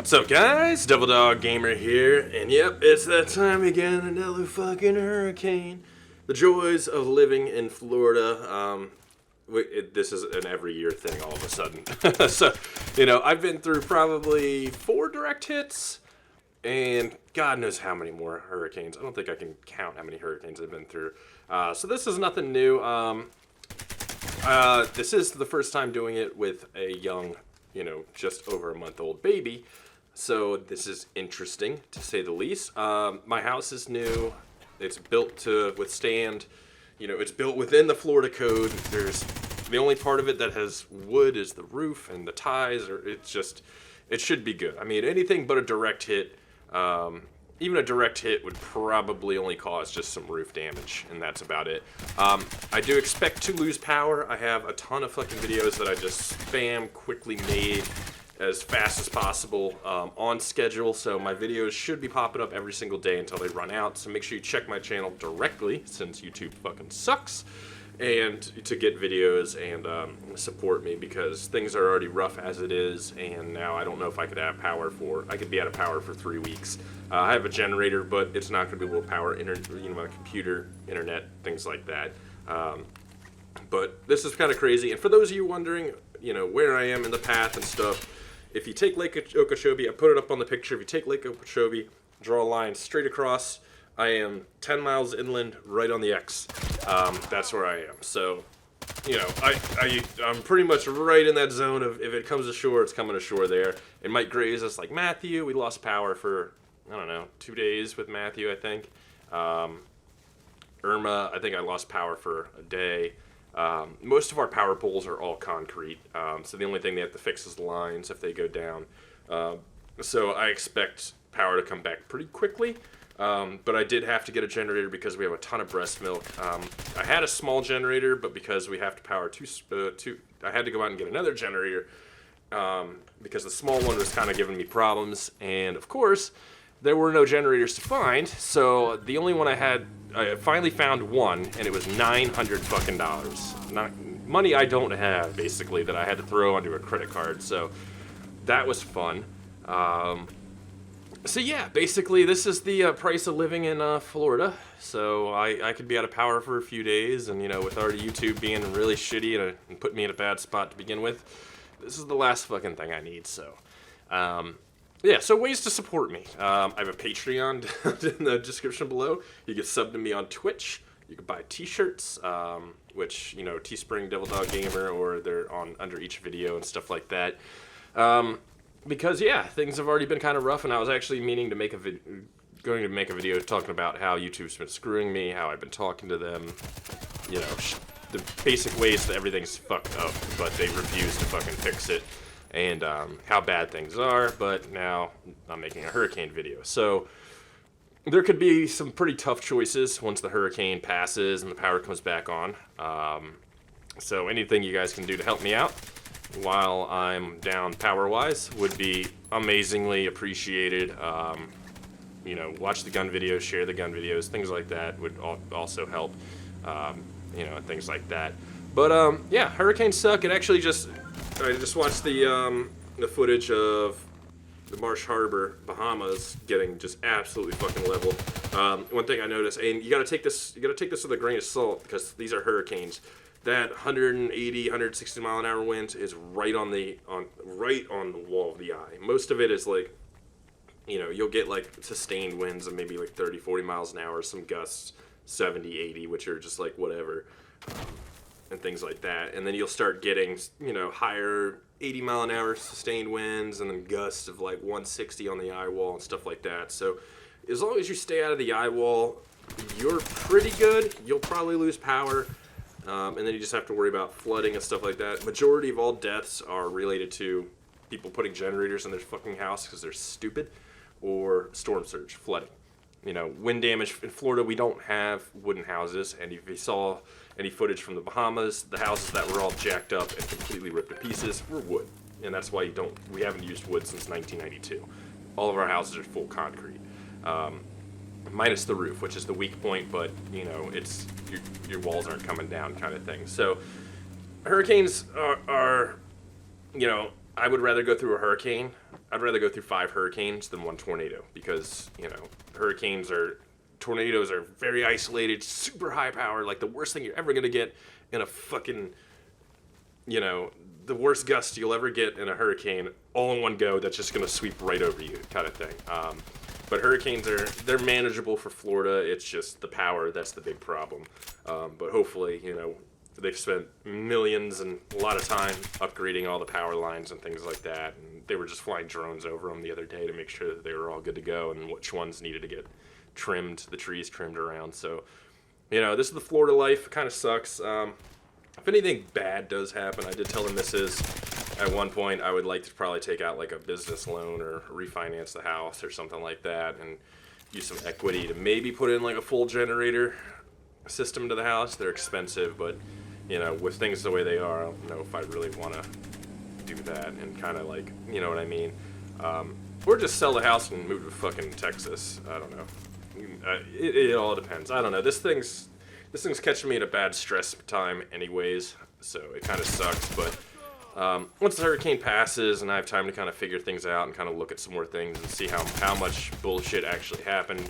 What's up, guys? TheDevildogGamer here, and yep, it's that time again, another fucking hurricane. The joys of living in Florida. This is an every year thing all of a sudden. So, I've been through probably 4 direct hits, and God knows how many more hurricanes. I don't think I can count how many hurricanes I've been through. So this is nothing new. This is the first time doing it with a young, just over a month-old baby. So this is interesting, to say the least. My house is new. It's built to withstand, it's built within the Florida code. The only part of it that has wood is the roof and the ties. It should be good. I mean, anything but a direct hit. Even a direct hit would probably only cause just some roof damage, and that's about it. I do expect to lose power. I have a ton of fucking videos that I just spam quickly made as fast as possible on schedule, so my videos should be popping up every single day until they run out. So make sure you check my channel directly, since YouTube fucking sucks, and to get videos and support me, because things are already rough as it is, and now I don't know if I could have power I could be out of power for 3 weeks. I have a generator, but it's not going to be able to power my computer, internet, things like that. But this is kind of crazy, and for those of you wondering, where I am in the path and stuff, if you take Lake Okeechobee, I put it up on the picture. If you take Lake Okeechobee, draw a line straight across, I am 10 miles inland, right on the X. That's where I am. So, I'm pretty much right in that zone of, if it comes ashore, it's coming ashore there. It might graze us like Matthew. We lost power for, 2 days with Matthew, I think. Irma, I think I lost power for a day. Most of our power poles are all concrete, so the only thing they have to fix is the lines if they go down. So I expect power to come back pretty quickly, but I did have to get a generator because we have a ton of breast milk. I had a small generator, but because we have to power I had to go out and get another generator because the small one was kind of giving me problems, and of course there were no generators to find, so the only one I finally found one, and it was $900 fucking dollars. Money I don't have, basically, that I had to throw onto a credit card, so that was fun. So yeah, basically this is the price of living in Florida, so I could be out of power for a few days, and with already YouTube being really shitty and putting me in a bad spot to begin with, this is the last fucking thing I need, so... Yeah, so ways to support me. I have a Patreon in the description below. You can sub to me on Twitch. You can buy t-shirts, which, Teespring, TheDevildogGamer, or they're on under each video and stuff like that. Because, yeah, things have already been kind of rough, and I was actually meaning to make going to make a video talking about how YouTube's been screwing me, how I've been talking to them, the basic ways that everything's fucked up, but they refuse to fucking fix it. And how bad things are, but now I'm making a hurricane video. So there could be some pretty tough choices once the hurricane passes and the power comes back on. So anything you guys can do to help me out while I'm down power-wise would be amazingly appreciated. Watch the gun videos, share the gun videos, things like that would also help, and things like that. But, yeah, hurricanes suck. I just watched the footage of the Marsh Harbor, Bahamas, getting just absolutely fucking leveled. One thing I noticed, and you gotta take this with a grain of salt, because these are hurricanes. That 180, 160 mile an hour wind is right on the wall of the eye. Most of it is like, you'll get like sustained winds of maybe like 30, 40 miles an hour, some gusts 70, 80, which are just like whatever. And things like that, and then you'll start getting, higher 80 mile an hour sustained winds, and then gusts of like 160 on the eye wall and stuff like that. So as long as you stay out of the eye wall, you're pretty good. You'll probably lose power, and then you just have to worry about flooding and stuff like that. Majority of all deaths are related to people putting generators in their fucking house because they're stupid, or storm surge, flooding. Wind damage. In Florida, we don't have wooden houses, and if you saw any footage from the Bahamas, the houses that were all jacked up and completely ripped to pieces were wood. And that's why we haven't used wood since 1992. All of our houses are full concrete. Minus the roof, which is the weak point, but, it's your walls aren't coming down kind of thing. So, hurricanes are I would rather go through a hurricane I'd rather go through 5 hurricanes than 1 tornado, because, you know, tornadoes are very isolated, super high power, like the worst thing you're ever going to get in a fucking, you know, the worst gust you'll ever get in a hurricane all in one go that's just going to sweep right over you kind of thing. But hurricanes they're manageable for Florida. It's just the power that's the big problem. But hopefully, you know, they've spent millions and a lot of time upgrading all the power lines and things like that. And they were just flying drones over them the other day to make sure that they were all good to go and which ones needed to get trimmed, the trees trimmed around. So, you know, this is the Florida life. It kind of sucks. If anything bad does happen, I did tell the missus at one point I would like to probably take out like a business loan or refinance the house or something like that and use some equity to maybe put in like a full generator system to the house. They're expensive, but, you know, with things the way they are, I don't know if I really want to do that and kind of like, you know what I mean? Or just sell the house and move to fucking Texas. I don't know. It all depends. I don't know. This thing's catching me at a bad stress time anyways, so it kind of sucks. But once the hurricane passes and I have time to kind of figure things out and kind of look at some more things and see how much bullshit actually happened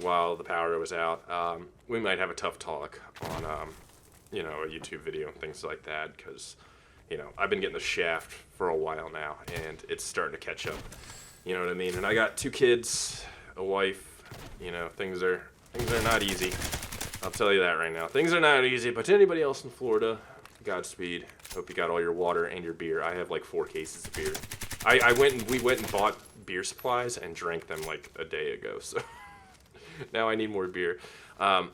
while the power was out, we might have a tough talk on, you know, a YouTube video and things like that, because, you know, I've been getting the shaft for a while now, and it's starting to catch up. You know what I mean? And I got 2 kids, a wife. You know, things are not easy. I'll tell you that right now. Things are not easy. But to anybody else in Florida, Godspeed. Hope you got all your water and your beer. I have like 4 cases of beer. We went and bought beer supplies and drank them like a day ago. So now I need more beer. To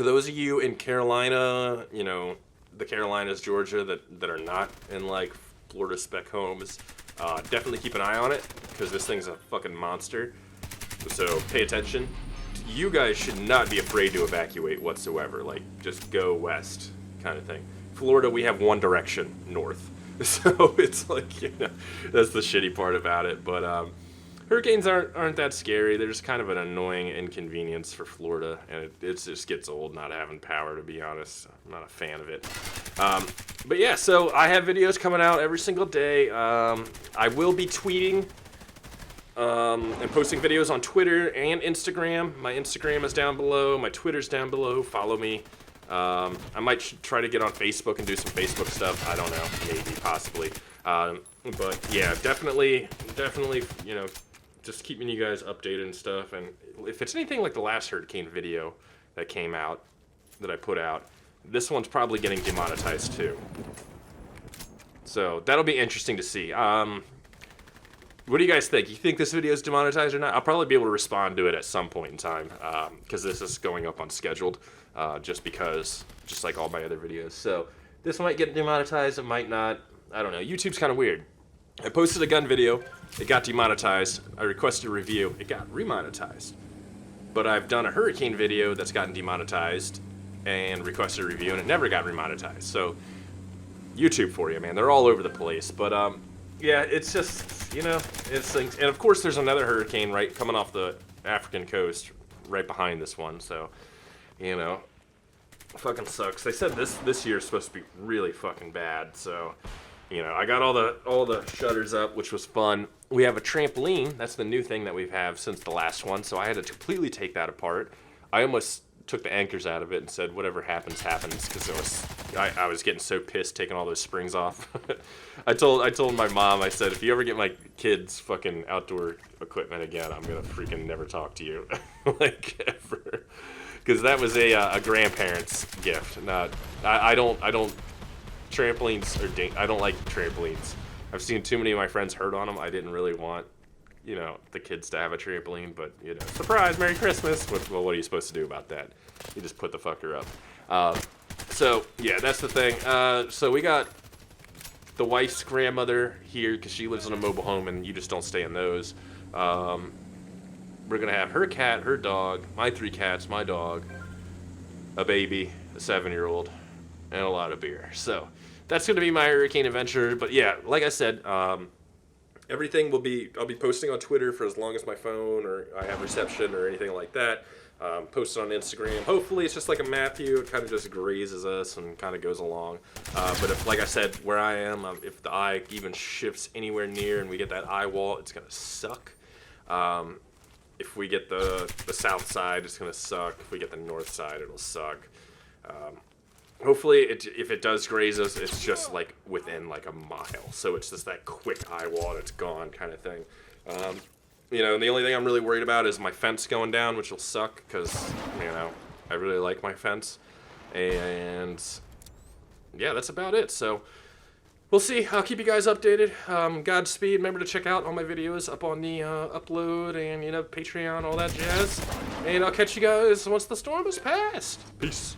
those of you in Carolina, you know, the Carolinas, Georgia, that are not in like Florida spec homes, definitely keep an eye on it, because this thing's a fucking monster. So pay attention. You guys should not be afraid to evacuate whatsoever. Like, just go west kind of thing. Florida, we have one direction, north. So it's like, you know, that's the shitty part about it. But hurricanes aren't that scary. They're just kind of an annoying inconvenience for Florida, and it just gets old not having power, to be honest. I'm not a fan of it. But yeah, so I have videos coming out every single day. I will be tweeting and posting videos on Twitter and Instagram. My Instagram is down below. My Twitter's down below. Follow me. I might try to get on Facebook and do some Facebook stuff. I don't know. Maybe, possibly. But yeah, definitely, you know, just keeping you guys updated and stuff. And if it's anything like the last hurricane video that came out, that I put out, this one's probably getting demonetized too. So that'll be interesting to see. What do you guys think? You think this video is demonetized or not? I'll probably be able to respond to it at some point in time, because this is going up unscheduled, just like all my other videos. So this might get demonetized, it might not. I don't know. YouTube's kind of weird. I posted a gun video, it got demonetized. I requested a review, it got remonetized. But I've done a hurricane video that's gotten demonetized and requested a review, and it never got remonetized. So YouTube for you, man. They're all over the place. But yeah, it's just, you know, it's things. And of course, there's another hurricane right coming off the African coast right behind this one. So, you know, fucking sucks. They said this year is supposed to be really fucking bad. So, you know, I got all the shutters up, which was fun. We have a trampoline. That's the new thing that we've had since the last one. So I had to completely take that apart. I almost took the anchors out of it and said, whatever happens, happens, because I was getting so pissed taking all those springs off. I told my mom, I said, if you ever get my kids fucking outdoor equipment again, I'm gonna freaking never talk to you, like, ever, because that was a grandparent's gift. Not, I don't trampolines are I don't like trampolines. I've seen too many of my friends hurt on them. I didn't really want, you know, the kids to have a trampoline, but, you know, surprise, Merry Christmas. Well, what are you supposed to do about that? You just put the fucker up. So, yeah, that's the thing. So we got the wife's grandmother here, because she lives in a mobile home, and you just don't stay in those. We're going to have her cat, her dog, my 3 cats, my dog, a baby, a 7-year-old, and a lot of beer. So that's going to be my hurricane adventure. But, yeah, like I said, Everything I'll be posting on Twitter for as long as my phone or I have reception or anything like that. Post it on Instagram. Hopefully it's just like a Matthew. It kind of just grazes us and kind of goes along. But if, like I said, where I am, if the eye even shifts anywhere near and we get that eye wall, it's going to suck. If we get the south side, it's going to suck. If we get the north side, it'll suck. Hopefully, if it does graze us, it's just like within like a mile. So it's just that quick eye wall and it's gone kind of thing. You know, and the only thing I'm really worried about is my fence going down, which will suck because, you know, I really like my fence. And yeah, that's about it. So we'll see. I'll keep you guys updated. Godspeed. Remember to check out all my videos up on the upload and, you know, Patreon, all that jazz. And I'll catch you guys once the storm has passed. Peace.